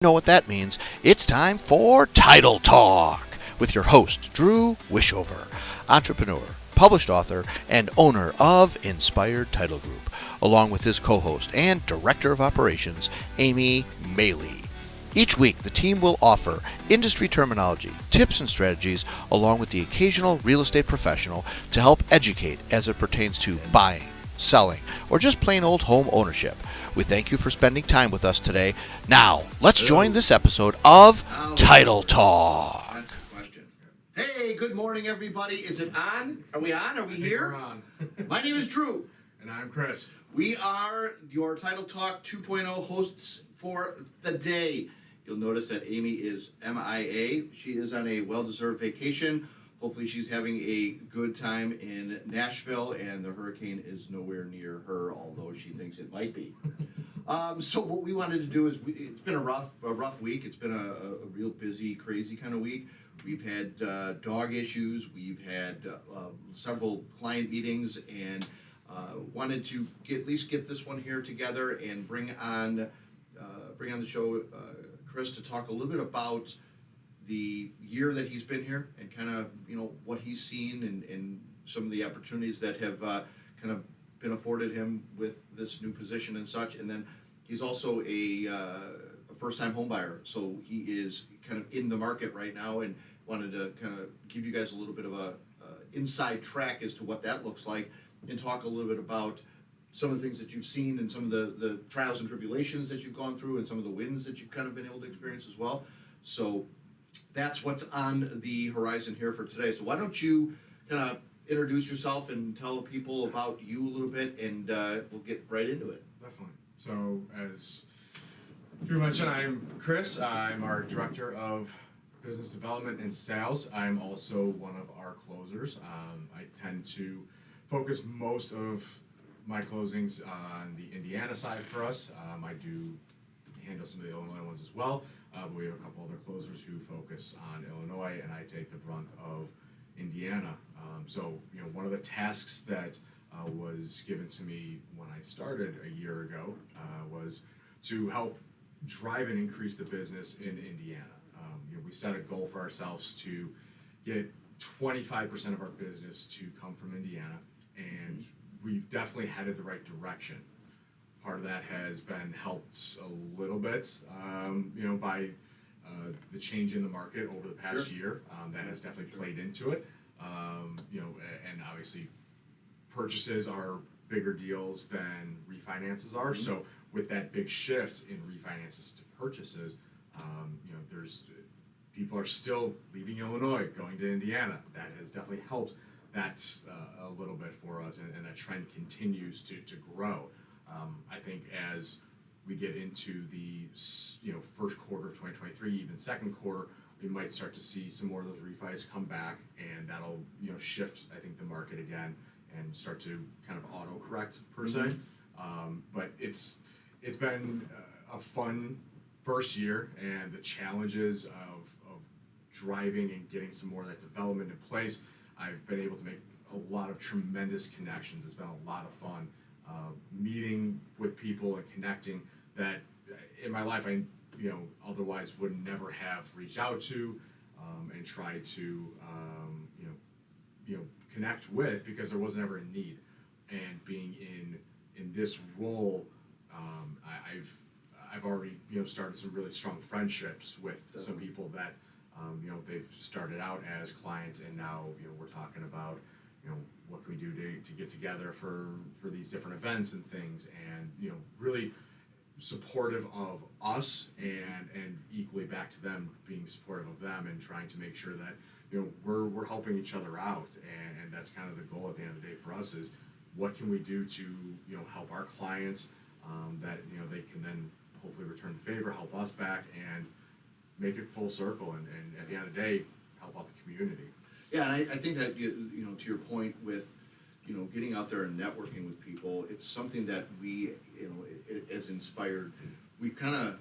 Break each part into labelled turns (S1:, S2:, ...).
S1: Know what that means. It's time for Title Talk with your host, Drew Wishover, entrepreneur, published author, and owner of Inspired Title Group, along with his co-host and director of operations, Amy Maley. Each week, the team will offer industry terminology, tips and strategies, along with the occasional real estate professional to help educate as it pertains to buying, selling, or just plain old home ownership. We thank you for spending time with us today. Now, let's join this episode of Title Talk.
S2: That's the question. Hey, good morning, everybody. Is it on? Are we on? Are we here?
S3: We're on.
S2: My name is Drew.
S3: And I'm Chris.
S2: We are your Title Talk 2.0 hosts for the day. You'll notice that Amy is MIA. She is on a well-deserved vacation. Hopefully she's having a good time in Nashville, and the hurricane is nowhere near her, although she thinks it might be. So what we wanted to do is, it's been a rough week. It's been a real busy, crazy kind of week. We've had dog issues. We've had several client meetings, and wanted to at least get this one here together and bring on the show Chris to talk a little bit about the year that he's been here and kind of, what he's seen and some of the opportunities that have kind of been afforded him with this new position and such. And then he's also a first-time home buyer, so he is kind of in the market right now, and wanted to kind of give you guys a little bit of a inside track as to what that looks like, and talk a little bit about some of the things that you've seen and some of the trials and tribulations that you've gone through and some of the wins that you've kind of been able to experience as well. So that's what's on the horizon here for today. So why don't you kind of introduce yourself and tell people about you a little bit, and we'll get right into it.
S3: Definitely. So, as Drew mentioned, I'm Chris. I'm our Director of Business Development and Sales. I'm also one of our closers. I tend to focus most of my closings on the Indiana side for us. I do handle some of the Illinois ones as well. But we have a couple other closers who focus on Illinois, and I take the brunt of Indiana. So, one of the tasks that was given to me when I started a year ago was to help drive and increase the business in Indiana. We set a goal for ourselves to get 25% of our business to come from Indiana, and we've definitely headed the right direction. Part of that has been helped a little bit, by the change in the market over the past year. That has definitely played into it. And obviously, purchases are bigger deals than refinances are. Mm-hmm. So with that big shift in refinances to purchases, there's people are still leaving Illinois, going to Indiana. That has definitely helped that a little bit for us, and that trend continues to grow. I think as we get into the first quarter of 2023, even second quarter, we might start to see some more of those refis come back, and that'll shift, I think, the market again and start to kind of auto correct per se. But it's been a fun first year, and the challenges of driving and getting some more of that development in place. I've been able to make a lot of tremendous connections. It's been a lot of fun. Meeting with people and connecting that in my life I otherwise would never have reached out to and tried to connect with, because there was never a need. And being in this role, I've already started some really strong friendships with some people that they've started out as clients, and now we're talking about what can we do to get together for these different events and things, and really supportive of us, and equally back to them, being supportive of them and trying to make sure that we're helping each other out, and that's kind of the goal at the end of the day for us, is what can we do to help our clients, that they can then hopefully return the favor, help us back, and make it full circle, and at the end of the day help out the community.
S2: Yeah, and I think that, to your point with, getting out there and networking with people, it's something that we, as Inspired, we kind of,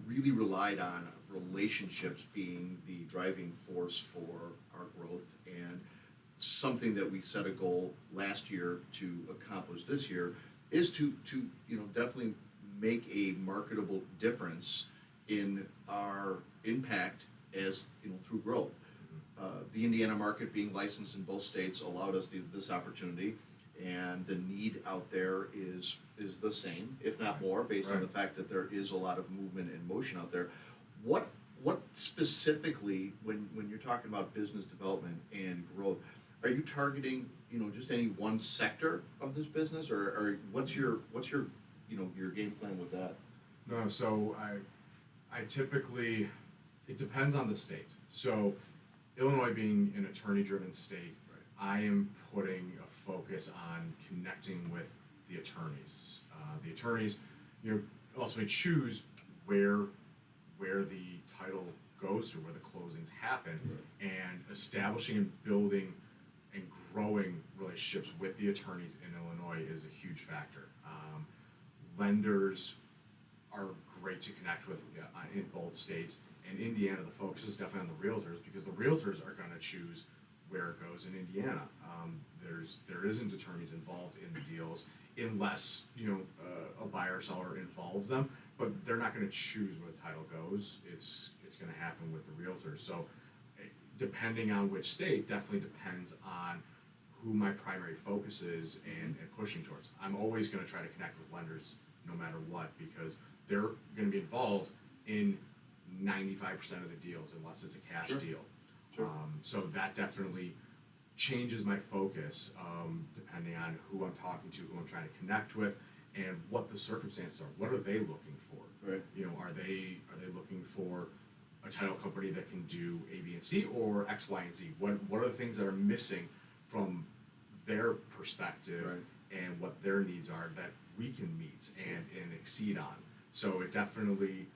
S2: really relied on relationships being the driving force for our growth, and something that we set a goal last year to accomplish this year is to definitely make a marketable difference in our impact as, through growth. The Indiana market being licensed in both states allowed us this opportunity, and the need out there is the same, if not more, based on the fact that there is a lot of movement and motion out there. What specifically, when you're talking about business development and growth, are you targeting, just any one sector of this business, or what's your your game plan with that?
S3: No, so I typically, it depends on the state. So Illinois being an attorney-driven state, I am putting a focus on connecting with the attorneys. The attorneys, ultimately choose where the title goes to, where the closings happen, and establishing and building and growing relationships with the attorneys in Illinois is a huge factor. Lenders are great to connect with in both states. In Indiana, the focus is definitely on the realtors, because the realtors are going to choose where it goes in Indiana. There isn't attorneys involved in the deals unless a buyer or seller involves them, but they're not going to choose where the title goes. It's going to happen with the realtors. So depending on which state, definitely depends on who my primary focus is and pushing towards. I'm always going to try to connect with lenders no matter what, because they're going to be involved in 95% of the deals unless it's a cash deal.
S2: Sure.
S3: So that definitely changes my focus depending on who I'm talking to, who I'm trying to connect with, and what the circumstances are. What are they looking for?
S2: Right.
S3: Are they looking for a title company that can do A, B, and C, or X, Y, and Z? What are the things that are missing from their perspective, and what their needs are that we can meet and exceed on? So it definitely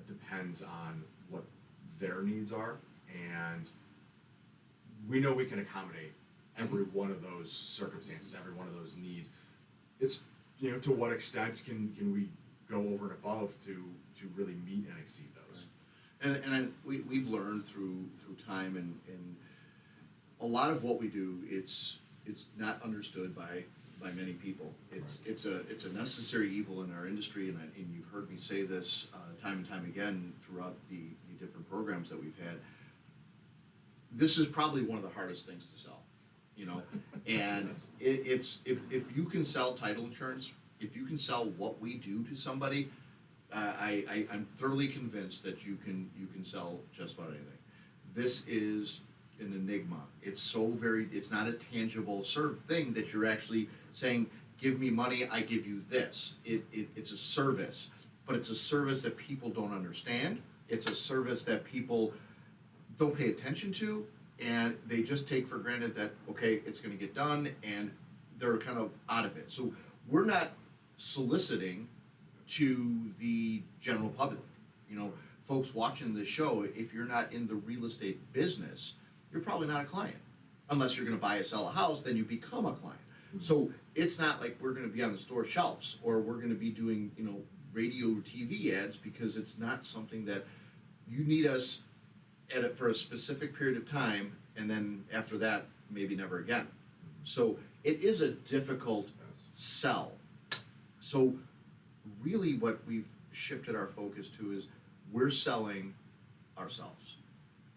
S3: depends on what their needs are, and we know we can accommodate every one of those circumstances, every one of those needs. It's to what extent can we go over and above to really meet and exceed those.
S2: And we've learned through time, and a lot of what we do, it's not understood by many people. It's a necessary evil in our industry, and you've heard me say this time and time again throughout the different programs that we've had. This is probably one of the hardest things to sell, and it's if you can sell title insurance, if you can sell what we do to somebody, I'm thoroughly convinced that you can sell just about anything. This is an enigma. It's not a tangible sort of thing that you're actually saying, give me money, I give you this. It's a service, but it's a service that people don't understand. It's a service that people don't pay attention to, and they just take for granted that, okay, it's going to get done, and they're kind of out of it. So we're not soliciting to the general public. Folks watching this show, if you're not in the real estate business, you're probably not a client. Unless you're going to buy or sell a house, then you become a client. So it's not like we're going to be on the store shelves, or we're going to be doing radio or TV ads, because it's not something that you need us for a specific period of time, and then after that, maybe never again. So it is a difficult sell. So really what we've shifted our focus to is we're selling ourselves.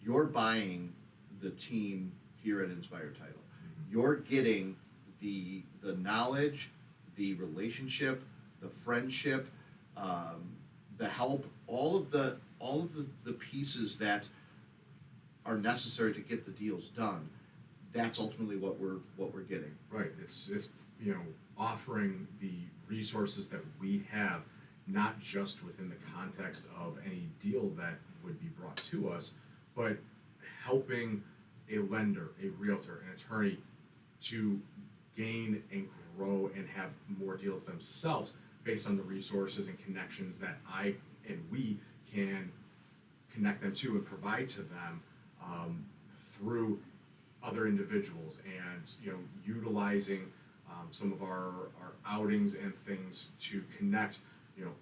S2: You're buying the team here at Inspired Title. You're getting the knowledge, the relationship, the friendship, the help, all of the pieces that are necessary to get the deals done. That's ultimately what we're getting.
S3: Right. It's offering the resources that we have, not just within the context of any deal that would be brought to us, but helping a lender, a realtor, an attorney to gain and grow and have more deals themselves based on the resources and connections that I and we can connect them to and provide to them through other individuals, and utilizing some of our outings and things to connect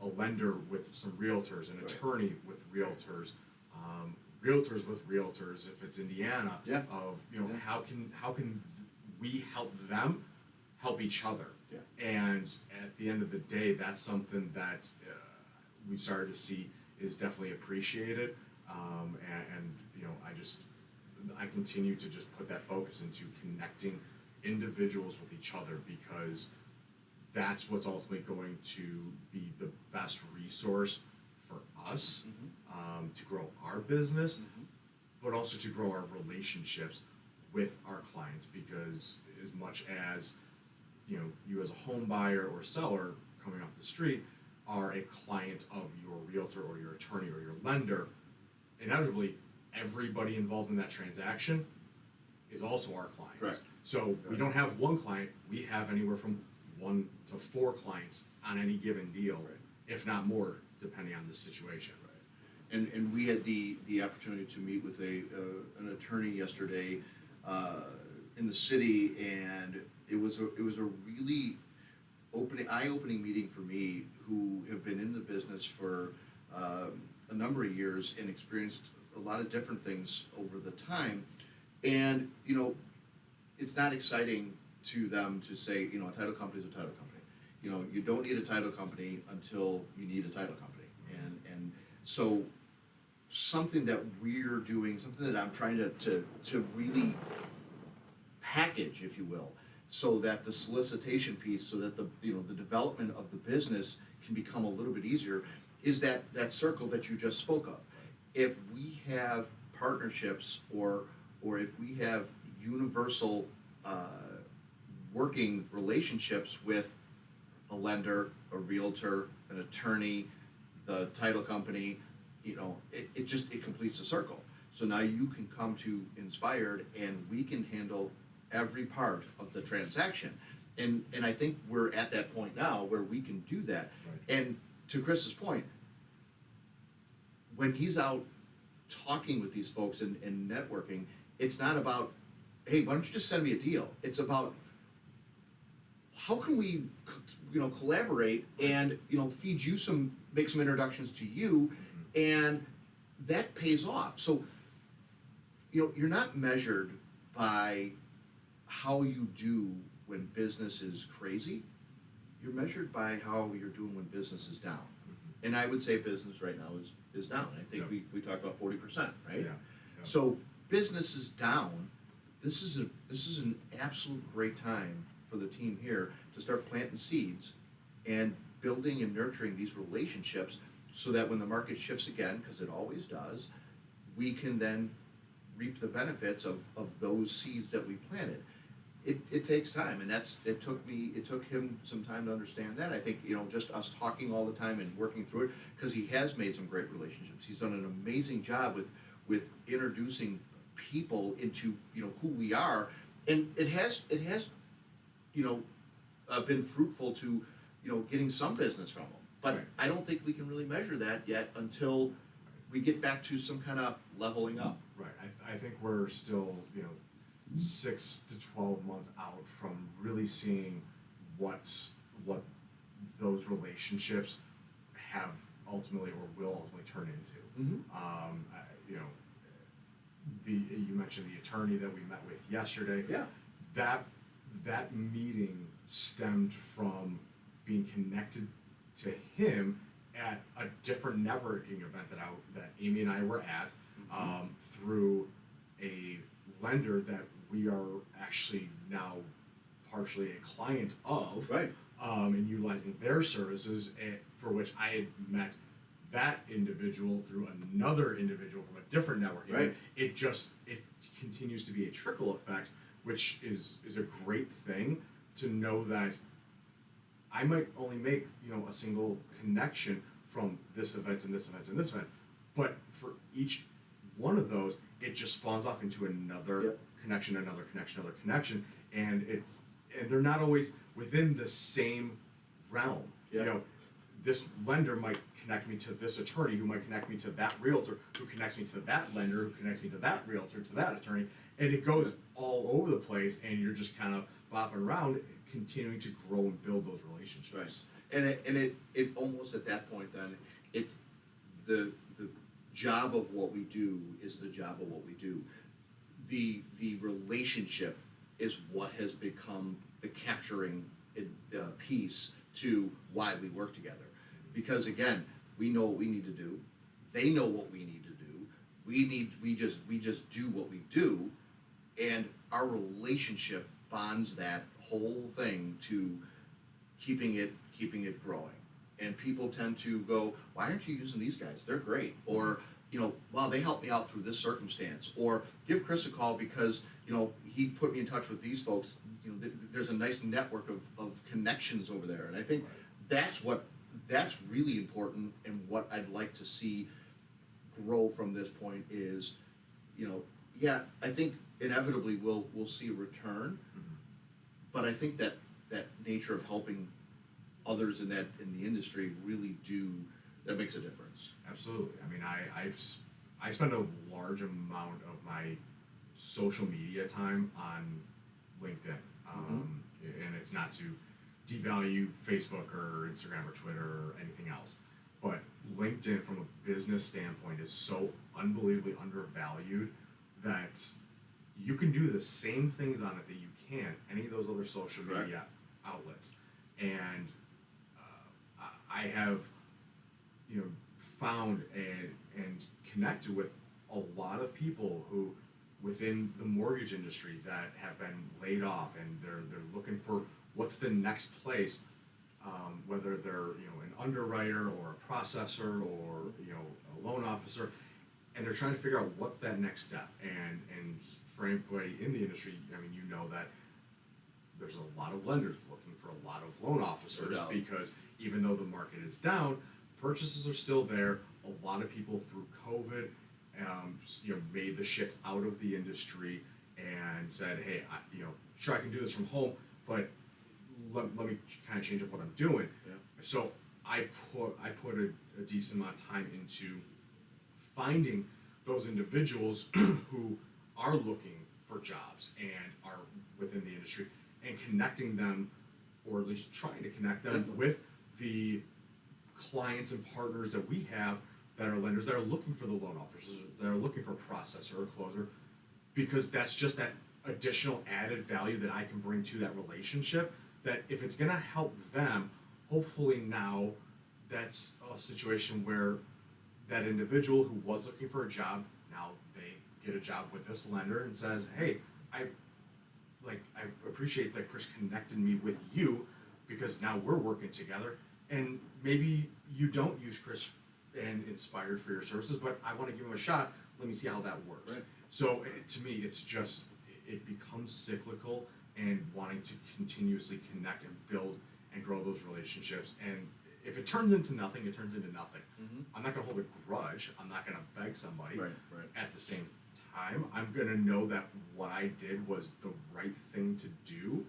S3: a lender with some realtors, an attorney with realtors, realtors with realtors if it's Indiana.
S2: Yeah.
S3: How can we help them help each other?
S2: Yeah.
S3: And at the end of the day, that's something that we started to see is definitely appreciated. And I continue to just put that focus into connecting individuals with each other, because that's what's ultimately going to be the best resource for us to grow our business, but also to grow our relationships with our clients. Because as much as you as a home buyer or seller coming off the street are a client of your realtor or your attorney or your lender, inevitably everybody involved in that transaction is also our client.
S2: Correct.
S3: So we don't have one client, we have anywhere from 1 to 4 clients on any given deal,
S2: Right.
S3: if not more, depending on the situation.
S2: And we had the opportunity to meet with an attorney yesterday in the city, and it was a really eye-opening meeting for me, who have been in the business for a number of years and experienced a lot of different things over the time. And it's not exciting to them to say, a title company is a title company. You don't need a title company until you need a title company. And so something that we're doing, something that I'm trying to really package, if you will, so that the solicitation piece, so that the development of the business can become a little bit easier, is that circle that you just spoke of. If we have partnerships, or if we have universal working relationships with a lender, a realtor, an attorney, the title company, it completes the circle. So now you can come to Inspired, and we can handle every part of the transaction. And I think we're at that point now where we can do that.
S3: Right.
S2: And to Chris's point, when he's out talking with these folks and networking, it's not about, hey, why don't you just send me a deal? It's about, how can we collaborate and feed you make some introductions to you, and that pays off. So you're not measured by how you do when business is crazy. You're measured by how you're doing when business is down. And I would say business right now is down. I think we talked about 40%, right?
S3: Yeah.
S2: So business is down. This is an absolute great time for the team here to start planting seeds and building and nurturing these relationships, so that when the market shifts again, because it always does, we can then reap the benefits of those seeds that we planted. It takes time, and it took him some time to understand that. I think just us talking all the time and working through it, because he has made some great relationships. He's done an amazing job with introducing people into who we are, and it has been fruitful to getting some business from them. But
S3: Right.
S2: I don't think we can really measure that yet until we get back to some kind of leveling up.
S3: Right. I think we're still 6 to 12 months out from really seeing what those relationships have ultimately, or will ultimately, turn into. You mentioned the attorney that we met with yesterday.
S2: Yeah.
S3: That meeting stemmed from being connected to him at a different networking event that Amy and I were at, through a lender that we are actually now partially a client of,
S2: Right.
S3: And utilizing their services, for which I had met that individual through another individual from a different networking.
S2: Right.
S3: It continues to be a trickle effect, which is a great thing to know that I might only make a single connection from this event and this event and this event, but for each one of those, it just spawns off into another
S2: Yep.
S3: connection, another connection, and they're not always within the same realm.
S2: Yeah.
S3: This lender might connect me to this attorney, who might connect me to that realtor, who connects me to that lender, who connects me to that realtor, to that attorney, and it goes all over the place, and you're just kind of bopping around, continuing to grow and build those relationships.
S2: Right. And it almost at that point then, the job of what we do is the job of what we do. The relationship is what has become the capturing piece to why we work together. Because again, we know what we need to do, They know what we need to do. We just do what we do, and our relationship bonds that whole thing to keeping it growing. And people tend to go, why aren't you using these guys? They're great. Or, wow, they helped me out through this circumstance. Or give Chris a call because, he put me in touch with these folks. There's a nice network of connections over there. And I think that's really important, and what I'd like to see grow from this point is, I think inevitably we'll see a return, but I think that nature of helping others in the industry really that makes a difference.
S3: Absolutely. I mean, I spend a large amount of my social media time on LinkedIn, and it's not to devalue Facebook or Instagram or Twitter or anything else, but LinkedIn from a business standpoint is so unbelievably undervalued that you can do the same things on it that you can any of those other social media outlets. And I have found and connected with a lot of people who within the mortgage industry that have been laid off, and they're looking for what's the next place, whether they're an underwriter or a processor or a loan officer, and they're trying to figure out what's that next step. And for anybody in the industry, I mean, that there's a lot of lenders looking for a lot of loan officers, because even though the market is down, purchases are still there. A lot of people through COVID, made the shift out of the industry and said, hey, sure, I can do this from home, but let me kind of change up what I'm doing.
S2: Yeah.
S3: So I put a decent amount of time into finding those individuals who are looking for jobs and are within the industry, and connecting them, or at least trying to connect them with the clients and partners that we have that are lenders that are looking for the loan officers, that are looking for a processor or closer, because that's just that additional added value that I can bring to that relationship, that if it's going to help them, hopefully now that's a situation where that individual who was looking for a job, now they get a job with this lender and says, hey, I appreciate that Chris connected me with you, because now we're working together, and maybe you don't use Chris and Inspired for your services, but I want to give him a shot. Let me see how that works.
S2: Right.
S3: So to me, it's just, it becomes cyclical, and wanting to continuously connect and build and grow those relationships. And if it turns into nothing, it turns into nothing. I'm not going to hold a grudge. I'm not going to beg somebody.
S2: Right.
S3: At the same time, I'm going to know that what I did was the right thing to do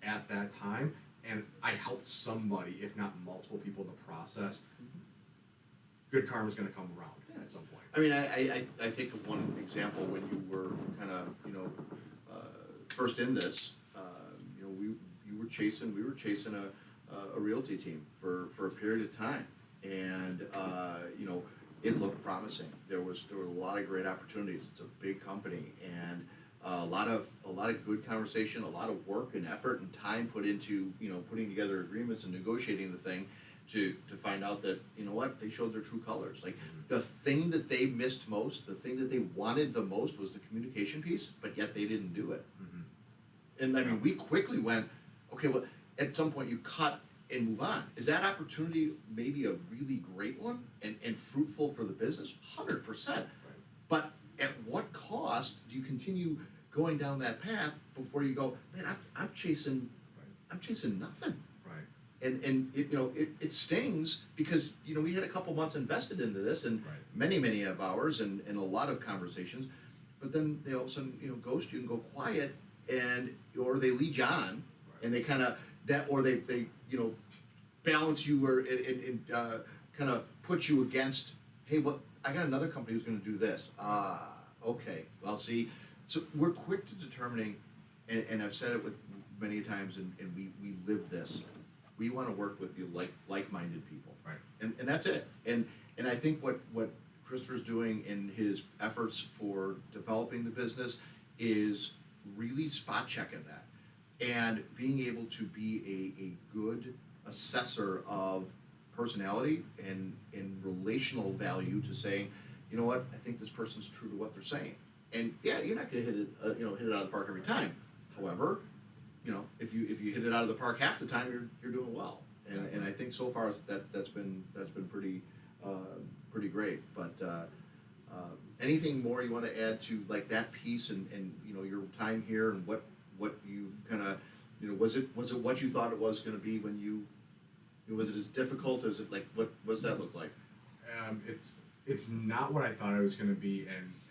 S3: at that time, and I helped somebody, if not multiple people in the process. Good karma is going to come around at some point.
S2: I mean, I think of one example when you were kind of, first in this, we were chasing a realty team for a period of time, and it looked promising. There were a lot of great opportunities. It's a big company, and a lot of good conversation, a lot of work and effort and time put into putting together agreements and negotiating the thing, to find out that they showed their true colors. Like the thing that they missed most, the thing that they wanted the most was the communication piece, but yet they didn't do it. And I mean, we quickly went, okay, well, at some point you cut and move on. Is that opportunity maybe a really great one and fruitful for the business? 100%. But at what cost do you continue going down that path before you go, man, I'm chasing nothing. And it stings, because we had a couple months invested into this, and many of hours and a lot of conversations, but then they all of a sudden ghost you and go quiet, or they lead you on, and they kind of or they balance you, or kind of put you against, hey, what, I got another company who's going to do this. Okay, well, see, so we're quick to determining, and I've said it with many times, and we live this. We want to work with you like-minded people, and that's it. And I think what Christopher's doing in his efforts for developing the business is really spot checking that, and being able to be a good assessor of personality and relational value to saying, you know what, I think this person's true to what they're saying. And yeah, you're not going to hit it, hit it out of the park every time. However, if you hit it out of the park half the time, you're doing well. And I think so far that's been pretty great. But anything more you want to add to like that piece and your time here and what you've kind of was it what you thought it was going to be when you was it as difficult as it like what does that look like?
S3: It's not what I thought it was going to be,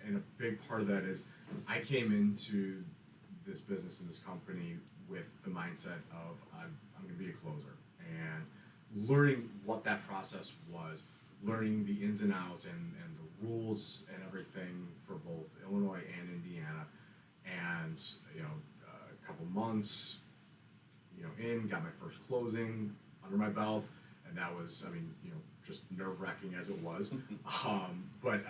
S3: and a big part of that is I came into this business and this company with the mindset of I'm going to be a closer, and learning what that process was, learning the ins and outs and the rules and everything for both Illinois and Indiana, and a couple months in, got my first closing under my belt, and that was just nerve-wracking as it was, but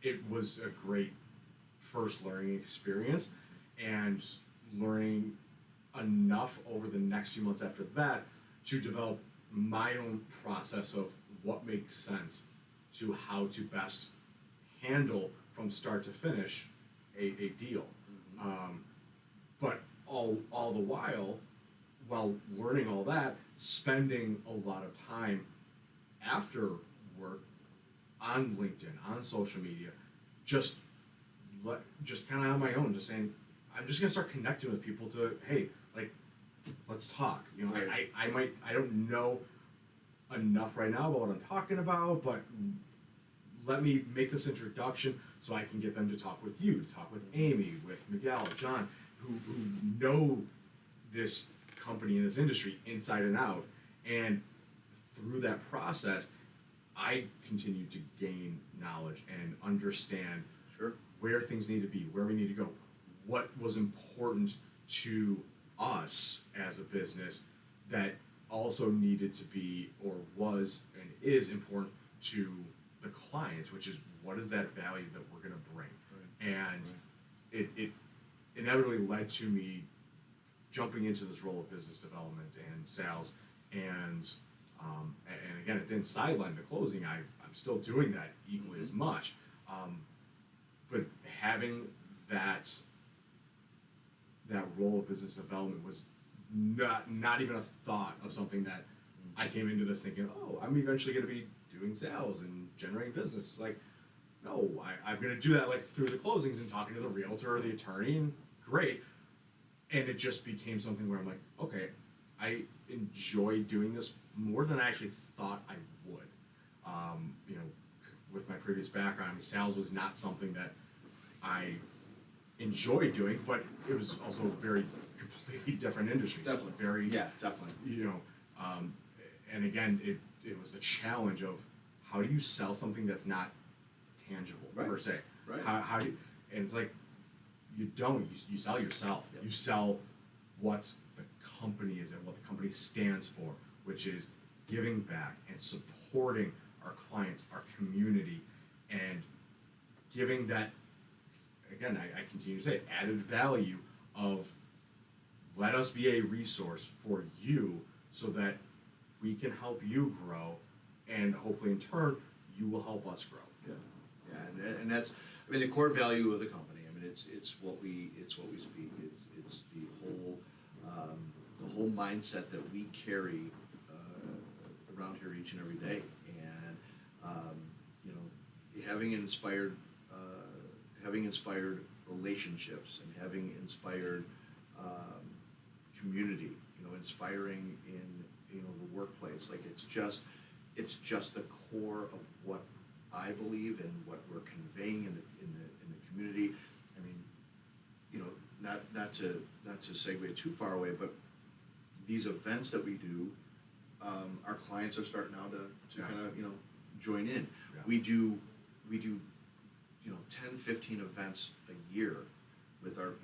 S3: it was a great first learning experience, and learning enough over the next few months after that to develop my own process of what makes sense to how to best handle from start to finish a deal. But all the while learning all that, spending a lot of time after work on LinkedIn, on social media, just kind of on my own, just saying, I'm just gonna start connecting with people to, hey, like, let's talk.
S2: Right.
S3: I don't know enough right now about what I'm talking about, but let me make this introduction so I can get them to talk with you, to talk with Amy, with Miguel, John, who know this company and this industry inside and out. And through that process, I continue to gain knowledge and understand where things need to be, where we need to go, what was important to us as a business that also needed to be or was and is important to the clients, which is what is that value that we're going to bring. And it inevitably led to me jumping into this role of business development and sales, and again, it didn't sideline the closing. I'm still doing that equally as much, but having that role of business development was not even a thought of something that I came into this thinking, oh, I'm eventually going to be doing sales and generating business. Like, no, I'm going to do that like through the closings and talking to the realtor or the attorney, and great. And it just became something where I'm like, okay, I enjoy doing this more than I actually thought I would. With my previous background, sales was not something that I enjoyed doing, but it was also a very completely different industry.
S2: Definitely.
S3: So very,
S2: Definitely.
S3: And again, it was the challenge of how do you sell something that's not tangible per se.
S2: Right.
S3: How do you, and it's like, you sell yourself.
S2: Yep.
S3: You sell what the company is and what the company stands for, which is giving back and supporting our clients, our community, and giving that, again, I continue to say, added value of let us be a resource for you so that we can help you grow, and hopefully in turn, you will help us grow.
S2: Yeah, and that's, the core value of the company. It's what we speak. It's the whole mindset that we carry around here each and every day, and having inspired relationships and having inspired community. Inspiring in the workplace. Like it's just the core of what I believe and what we're conveying in the community. Not to segue too far away, but these events that we do, our clients are starting now to kind of join in.
S3: Yeah.
S2: We do 10, 15 events a year with our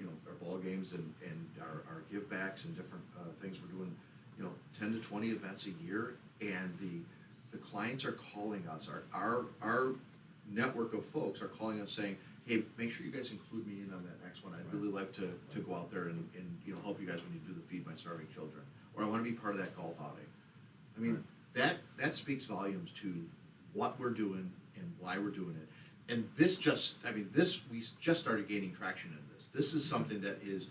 S2: ball games and our give backs and different things. We're doing 10 to 20 events a year, and the clients are calling us. Our network of folks are calling us saying, hey, make sure you guys include me in on that next one. I'd really like to go out there and help you guys when you do the Feed My Starving Children. Or I want to be part of that golf outing. that speaks volumes to what we're doing and why we're doing it. And this we just started gaining traction in this. This is something that is,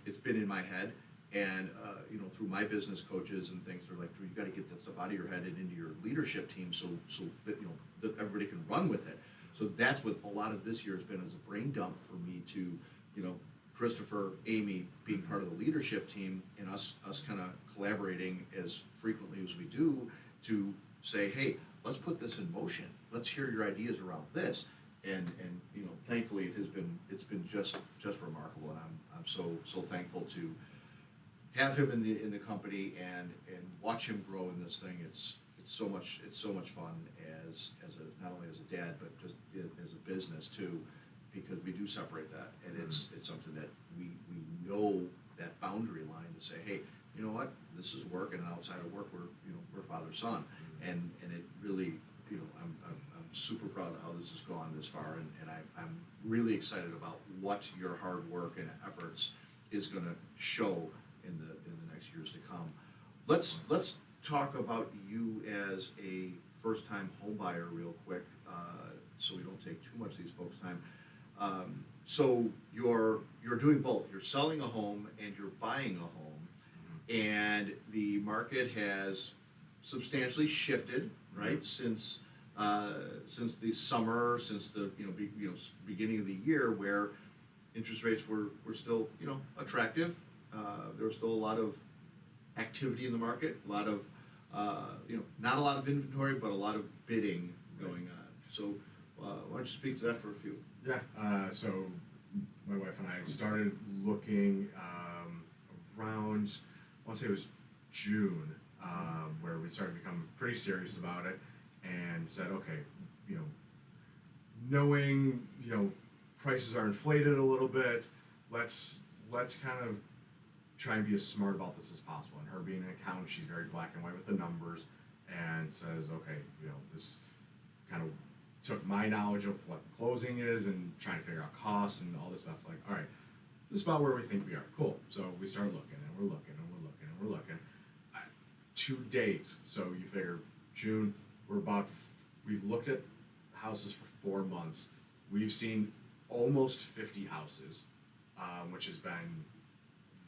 S2: it's been in my head, and through my business coaches and things, they're like, Drew, you got to get that stuff out of your head and into your leadership team, so that that everybody can run with it. So that's what a lot of this year has been, as a brain dump for me to, Christopher, Amy being part of the leadership team, and us kind of collaborating as frequently as we do to say, hey, let's put this in motion. Let's hear your ideas around this. And thankfully it's been just remarkable, and I'm so thankful to have him in the company and watch him grow in this thing. It's so much fun as not only as a dad, but just as a business too, because we do separate that, and it's something that we know that boundary line to say, hey, you know what, this is work, and outside of work we're father son, and it really, I'm super proud of how this has gone this far, and I'm really excited about what your hard work and efforts is going to show in the next years to come. Let's talk about you as a first-time home buyer real quick, so we don't take too much of these folks' time. So you're doing both. You're selling a home and you're buying a home, and the market has substantially shifted, right? Since the summer, since the beginning of the year, where interest rates were still attractive. There was still a lot of activity in the market, a lot of not a lot of inventory, but a lot of bidding going on. So why don't you speak to that for a few?
S3: Yeah. So my wife and I started looking around, I want to say it was June, where we started becoming pretty serious about it, and said, okay, knowing prices are inflated a little bit, let's kind of try and be as smart about this as possible. And her being an accountant, she's very black and white with the numbers, and says, okay, this kind of took my knowledge of what closing is and trying to figure out costs and all this stuff. Like, all right, this is about where we think we are. Cool. So we start looking, and we're looking, and we're looking, and we're looking. To date, so you figure June, we've looked at houses for 4 months. We've seen almost 50 houses, which has been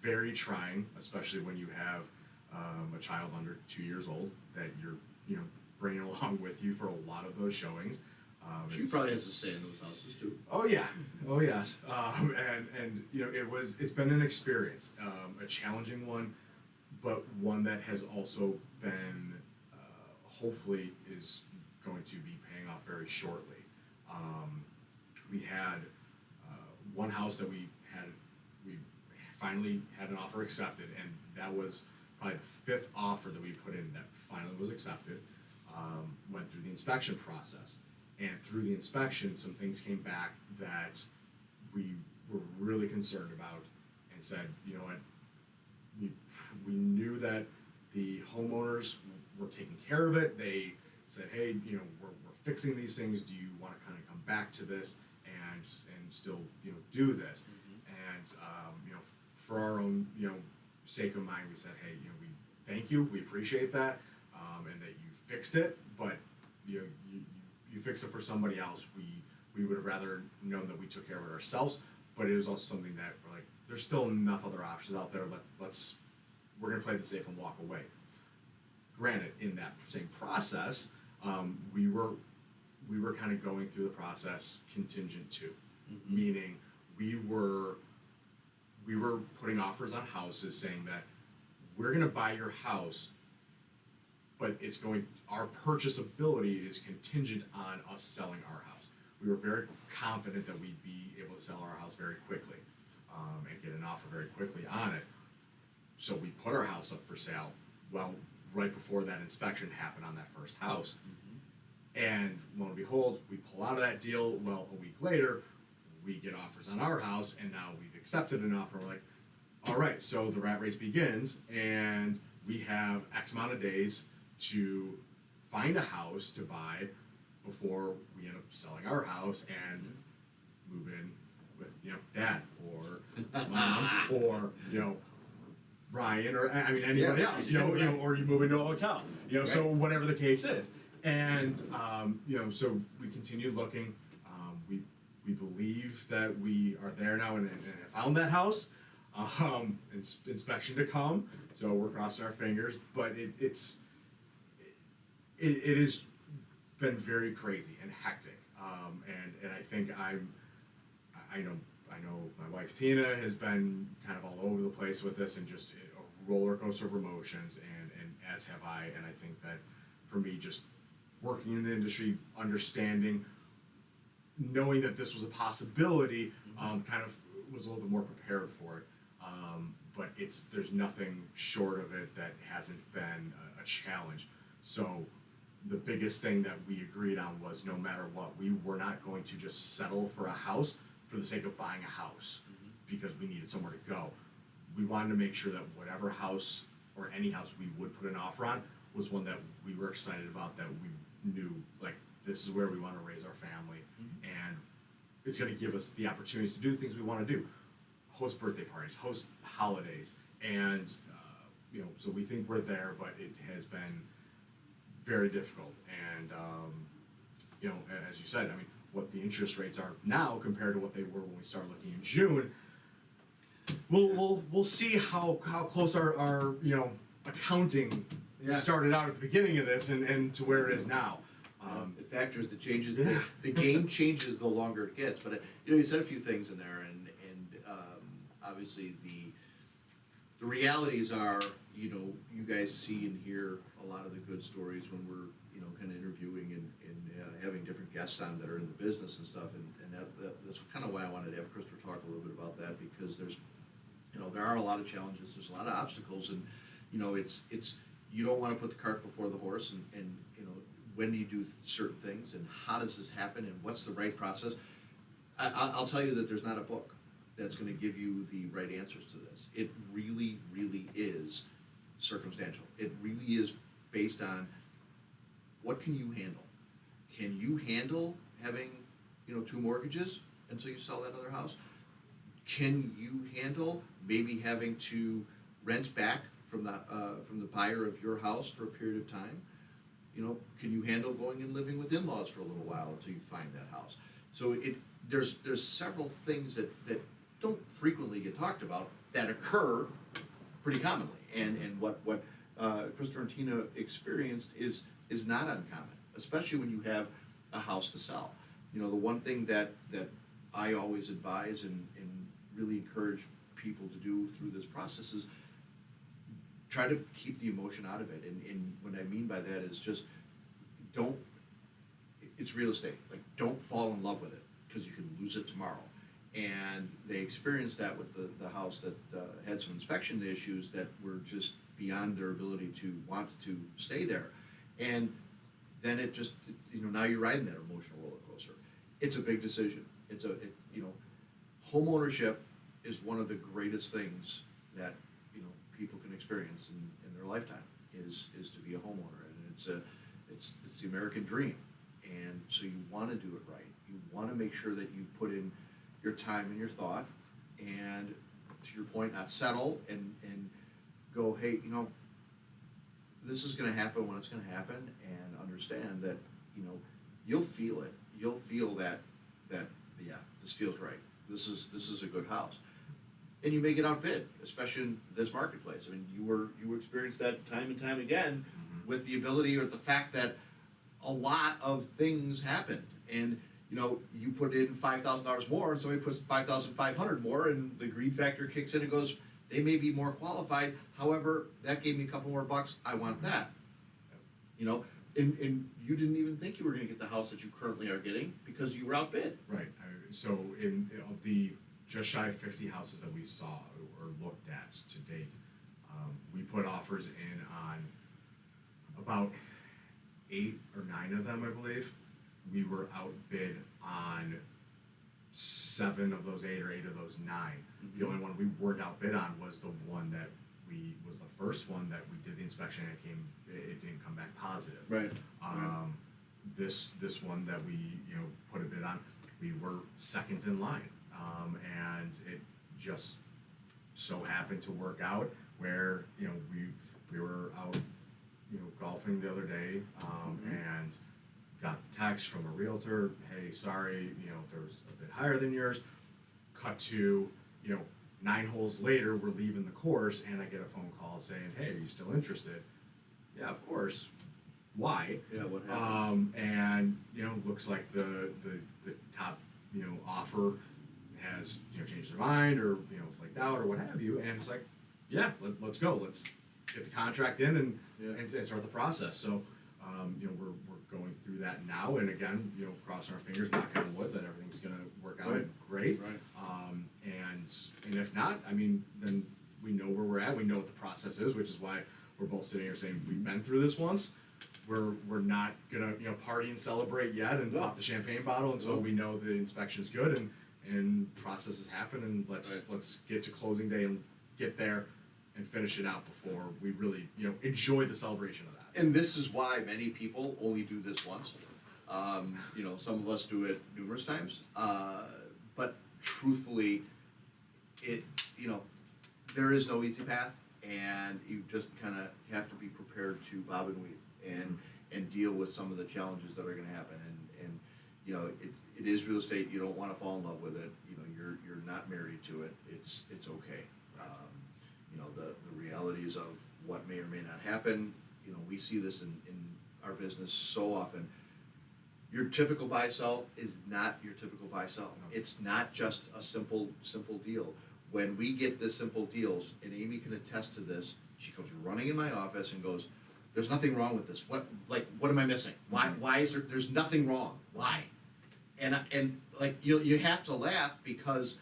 S3: very trying, especially when you have a child under 2 years old that you're bringing along with you for a lot of those showings.
S2: She probably has a say in those houses too.
S3: Oh yeah, oh yes, and it's been an experience, a challenging one, but one that has also been hopefully is going to be paying off very shortly. We had one house that we finally had an offer accepted, and that was probably the 5th offer that we put in that finally was accepted. Went through the inspection process, and through the inspection, some things came back that we were really concerned about, and said, you know what, we knew that the homeowners were taking care of it. They said, hey, we're fixing these things. Do you want to kind of come back to this and still do this? And for our own sake of mind, we said, hey, we thank you, we appreciate that, and that you fixed it, but you fixed it for somebody else. We would have rather known that we took care of it ourselves, but it was also something that we're like, there's still enough other options out there. We're gonna play it safe and walk away. Granted, in that same process, we were kind of going through the process contingent too, meaning we were putting offers on houses saying that we're gonna buy your house, but our purchasability is contingent on us selling our house. We were very confident that we'd be able to sell our house very quickly, and get an offer very quickly on it. So we put our house up for sale, well, right before that inspection happened on that first house. And lo and behold, we pull out of that deal. Well, a week later, we get offers on our house, and now we've accepted an offer. We're like, all right, so the rat race begins, and we have X amount of days to find a house to buy before we end up selling our house and move in with dad or mom or Ryan or I mean anybody
S2: Yeah.
S3: else, or you move into a hotel, so whatever the case is. And so we continued looking. We believe that we are there now and found that house. Inspection to come, so we're crossing our fingers. But it has been very crazy and hectic. And I think I know my wife Tina has been kind of all over the place with this and just a roller coaster of emotions, and as have I. And I think that for me, just working in the industry, understanding, knowing that this was a possibility, kind of was a little bit more prepared for it. But there's nothing short of it that hasn't been a challenge. So the biggest thing that we agreed on was no matter what, we were not going to just settle for a house for the sake of buying a house because we needed somewhere to go. We wanted to make sure that whatever house or any house we would put an offer on was one that we were excited about, that we knew, like, this is where we want to raise our family, and it's going to give us the opportunities to do things we want to do, host birthday parties, host holidays, and so we think we're there, but it has been very difficult. And as you said, I mean, what the interest rates are now compared to what they were when we started looking in June, we'll see how close our accounting started out at the beginning of this and to where it is now.
S2: It factors, it changes, the game changes the longer it gets. But you said a few things in there, and obviously the realities are, you guys see and hear a lot of the good stories when we're kind of interviewing and having different guests on that are in the business and stuff, and that's kind of why I wanted to have Christopher talk a little bit about that, because there's there are a lot of challenges, there's a lot of obstacles, and it's you don't want to put the cart before the horse, and when do you do certain things, and how does this happen, and what's the right process. I'll tell you that there's not a book that's going to give you the right answers to this. It really, really is circumstantial. It really is based on what can you handle. Can you handle having, 2 mortgages until you sell that other house? Can you handle maybe having to rent back from the buyer of your house for a period of time? Can you handle going and living with in-laws for a little while until you find that house? So there's several things that don't frequently get talked about that occur pretty commonly, and what Christopher and Tina experienced is not uncommon, especially when you have a house to sell. The one thing that I always advise and really encourage people to do through this process is try to keep the emotion out of it. And what I mean by that is just it's real estate. Like, don't fall in love with it, because you can lose it tomorrow. And they experienced that with the house that had some inspection issues that were just beyond their ability to want to stay there. And then now you're riding that emotional roller coaster. It's a big decision. Home ownership is one of the greatest things that people can experience in their lifetime is to be a homeowner, and it's the American dream. And so you want to do it right. You want to make sure that you put in your time and your thought, and to your point, not settle and go, hey, this is going to happen when it's going to happen, and understand that you'll feel it. You'll feel that yeah, this feels right. This is a good house. And you may get outbid, especially in this marketplace. I mean, you experienced that time and time again, with the ability or the fact that a lot of things happened, and you put in $5,000 more, and somebody puts $5,500 more, and the greed factor kicks in and goes, they may be more qualified. However, that gave me a couple more bucks. I want that. And you didn't even think you were going to get the house that you currently are getting because you were outbid.
S3: Right. So of the just shy of 50 houses that we saw or looked at to date, we put offers in on about 8 or 9 of them, I believe. We were outbid on 7 of those 8 or 8 of those 9. The only one we weren't outbid on was the one that was the first one that we did the inspection, and it didn't come back positive.
S2: Right.
S3: This one that we put a bid on, we were second in line, and it just so happened to work out where we were out golfing the other day, and got the text from a realtor, hey, sorry, there was a bit higher than yours. Cut to 9 holes later, we're leaving the course, and I get a phone call saying, hey, are you still interested? Yeah, of course. Why?
S2: Yeah, what happened?
S3: And looks like the top offer has changed their mind, or flaked out, or what have you, and it's like, yeah, let's go, let's get the contract in and start the process. So we're going through that now, and again, crossing our fingers, knock on wood, that everything's gonna work out great.
S2: Right.
S3: And if not, then we know where we're at. We know what the process is, which is why we're both sitting here saying we've been through this once. We're not gonna party and celebrate yet and
S2: No.
S3: pop the champagne bottle until
S2: No.
S3: we know the inspection's good and processes happen, and let's get to closing day and get there and finish it out before we really enjoy the celebration of that.
S2: And this is why many people only do this once. Some of us do it numerous times. But truthfully, there is no easy path, and you just kind of have to be prepared to bob and weave and deal with some of the challenges that are going to happen. And it is real estate. You don't want to fall in love with it. You're not married to it. It's okay. The realities of what may or may not happen. We see this in our business so often. Your typical buy sell is not your typical buy sell.
S3: No.
S2: It's not just a simple deal. When we get the simple deals, and Amy can attest to this, she comes running in my office and goes, "There's nothing wrong with this. What am I missing? Why is there's nothing wrong? Why?" And you have to laugh, because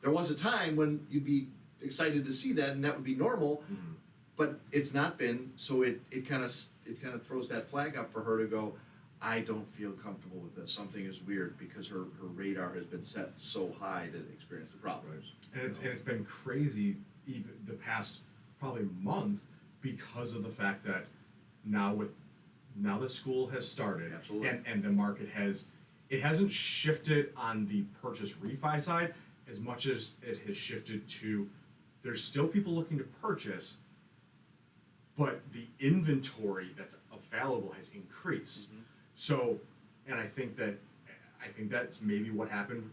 S2: there was a time when you'd be excited to see that, and that would be normal.
S3: Mhm.
S2: But it's not been, so it kind of throws that flag up for her to go, I don't feel comfortable with this. Something is weird, because her radar has been set so high to experience the problems.
S3: And it's been crazy even the past probably month, because of the fact that now that school has started,
S2: Absolutely.
S3: and the market hasn't shifted on the purchase refi side as much as it has shifted to, there's still people looking to purchase, but the inventory that's available has increased.
S2: Mhm.
S3: So, and I think that's maybe what happened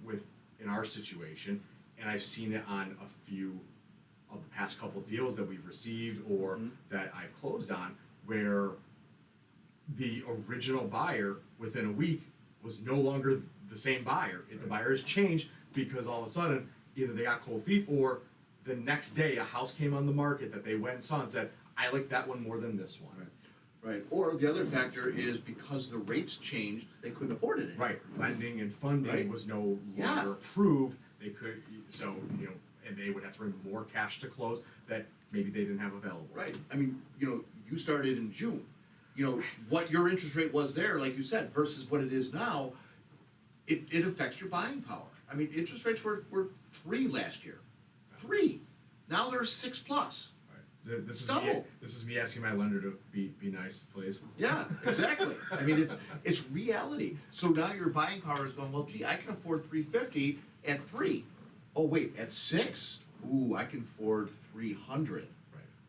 S3: in our situation, and I've seen it on a few of the past couple deals that we've received or
S2: Mhm.
S3: that I've closed on, where the original buyer within a week was no longer the same buyer. The buyer has changed because all of a sudden either they got cold feet, or the next day a house came on the market that they went and saw and said, I like that one more than this one.
S2: Right. Or the other factor is, because the rates changed, they couldn't afford it anymore.
S3: Right, lending and funding
S2: Right.
S3: was no
S2: Yeah.
S3: longer approved. They could, and they would have to bring more cash to close that maybe they didn't have available.
S2: Right. You started in June. What your interest rate was there, like you said, versus what it is now, it affects your buying power. Interest rates were 3 last year. 3. Now they're 6+.
S3: Right. This is
S2: Double.
S3: me. This is me asking my lender to be nice, please.
S2: Yeah, exactly. It's reality. So now your buying power is going, well, gee, I can afford $350 at 3. Oh wait, at 6? Ooh, I can afford $300.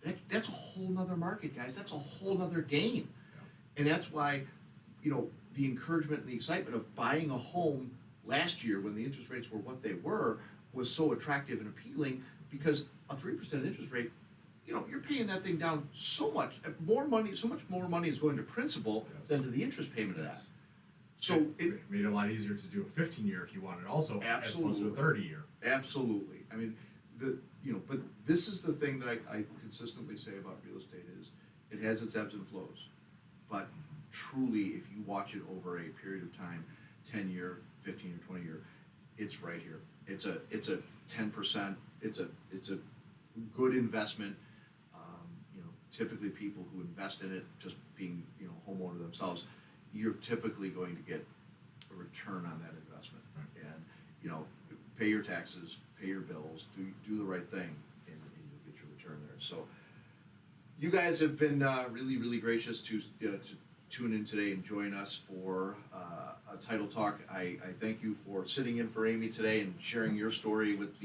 S3: Right.
S2: That's a whole nother market, guys. That's a whole nother game.
S3: Yeah.
S2: And that's why, the encouragement and the excitement of buying a home last year, when the interest rates were what they were, was so attractive and appealing, because a 3% interest rate, you're paying that thing down so much more money. So much more money is going to principal
S3: Yes.
S2: than to the interest payment of that.
S3: Yes.
S2: So
S3: it made it a lot easier to do a 15-year if you wanted also, as opposed to a
S2: Absolutely.
S3: 30-year.
S2: Absolutely. But this is the thing that I consistently say about real estate is, it has its ebbs and flows. But truly, if you watch it over a period of time, 10-year, 15 or 20 year, it's right here. It's a 10%. It's a good investment. Typically people who invest in it, just being homeowner themselves, you're typically going to get a return on that investment.
S3: Right.
S2: And pay your taxes, pay your bills, do the right thing, and you'll get your return there. So you guys have been really, really gracious to tune in today and join us for a title talk. I thank you for sitting in for Amy today and sharing your story with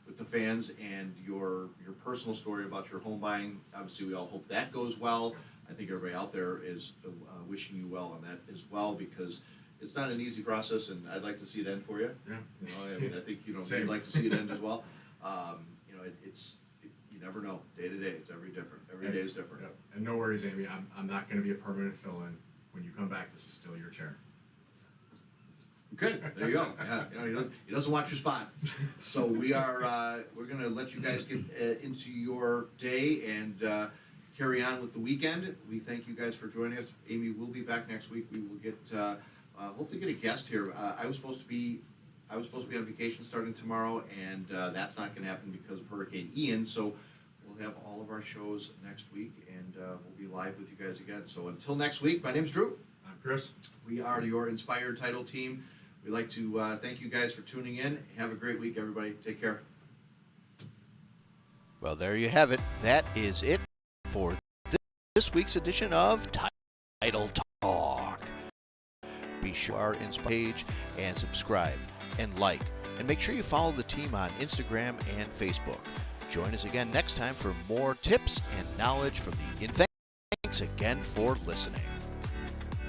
S2: with the fans and your personal story about your home buying. Obviously, we all hope that goes well. I think everybody out there is wishing you well on that as well, because it's not an easy process, and I'd like to see it end for you.
S3: Yeah.
S2: You know, I mean, I think
S3: Same.
S2: you'd like to see it end as well. You know, you never know. Day to day, it's every different. Every day is different.
S3: Yep. And no worries, Amy. I'm not going to be a permanent fill-in. When you come back, this is still your chair.
S2: Good. There you go. Yeah. You know, he doesn't want your spot. So we are. We're gonna let you guys get into your day and carry on with the weekend. We thank you guys for joining us. Amy will be back next week. We will get hopefully get a guest here. I was supposed to be on vacation starting tomorrow, and that's not going to happen because of Hurricane Ian. So we'll have all of our shows next week, and we'll be live with you guys again. So until next week, my name's Drew.
S3: I'm Chris.
S2: We are your Inspired Title team. We'd like to thank you guys for tuning in. Have a great week, everybody. Take care.
S1: Well, there you have it. That is it for this week's edition of Title Talk. Be sure our Inspire page and subscribe and like, and make sure you follow the team on Instagram and Facebook. Join us again next time for more tips and knowledge from the. Thanks again for listening.